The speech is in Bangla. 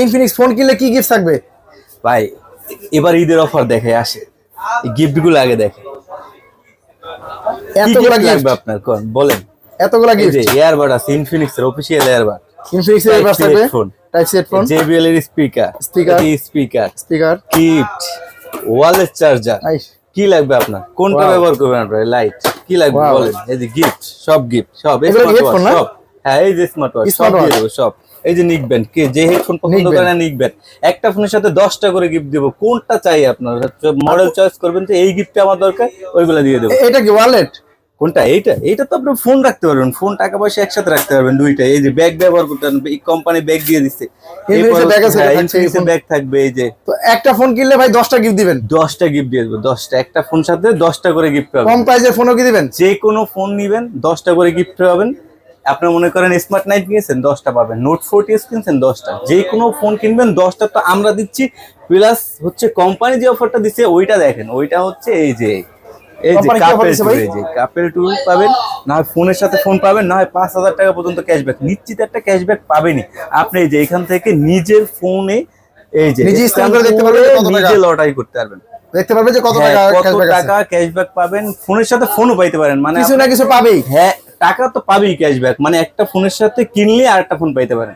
ইনফিনিক্স ফোন কিনলে কি গিফট থাকবে ভাই? এবার ঈদের অফার দেখে আসে, গিফট গুলো আগে দেখে। এতগুলা গিফট লাগবে আপনার, কোন বলেন? এতগুলা এই গিফট যে এয়ারবাড আছে, ইনফিনিক্স এর অফিশিয়াল এয়ারবাড, ইনফিনিক্স এর এয়ারবাড থাকবে, টাইপ সি হেডফোন, JBL এর speaker, speaker kit, wireless charger. কি লাগবে আপনার? কোনটা ব্যবহার করবেন আপনারা? লাইট কি লাগবে বলেন? এই যে গিফট, সব গিফট, সব হেডফোন না? সব। হ্যাঁ, এই যে স্মার্ট ওয়াচ সব দিয়ে দেবো, সব। এই যে নিকব্যান্ড, কে যে হেডফোন পছন্দ করে না, নিকব্যান্ড একটা ফোনের সাথে 10টা করে গিফট দেবো। কোনটা চাই আপনার? মডেল চয়েস করবেন, যে এই গিফটটা আমার দরকার, ওইগুলা দিয়ে দেবো। এটা কি ওয়ালেট? কোনটা? এইটা তো আপনি ফোন রাখতে পারবেন, ফোন টাকা পয়সা একসাথে রাখতে পারবেন দুইটা। এই যে ব্যাগ ব্যবহার করতে পারবেন, এই কোম্পানি ব্যাগ দিয়ে দিচ্ছে, ব্যাগ থাকবে। এই যে তো একটা ফোন কিনলে ভাই 10টা গিফট দিবেন? 10টা গিফট দিয়ে দেবো, 10টা। একটা ফোন সাথে 10টা করে গিফট পাবেন। কম প্রাইসের ফোনও কি দিবেন? যে কোনো ফোন নিবেন 10টা করে গিফট পাবেন। আপনি মনে করেন স্মার্ট 9 কিনেছেন, 10টা পাবেন। নোট 40 কিনছেন, 10টা। যে কোনো ফোন কিনবেন 10টা তো আমরা দিচ্ছি। প্লাস হচ্ছে কোম্পানি যে অফারটা দিচ্ছে ওইটা দেখেন, ওইটা হচ্ছে এই যে কাপেল টুল পাবেন, না হয় ফোনের সাথে ফোন পাবেন, না হয় 5000 টাকা পর্যন্ত ক্যাশব্যাক, নিশ্চিত একটা ক্যাশব্যাক পাবেনই। আপনি এই যে এখান থেকে নিজের ফোনে এই যে নিজে স্ক্যান করে দেখতে পারবেন কত টাকা, নিজে লটারি করতে পারবেন, দেখতে পারবেন যে কত টাকা ক্যাশব্যাক পাবেন। ফোনের সাথে ফোনও পাইতে পারেন, মানে কিছু না কিছু পাবেই। হ্যাঁ, টাকা তো পাবেই ক্যাশব্যাক, মানে একটা ফোনের সাথে কিনলে আর একটা ফোন পাইতে পারেন।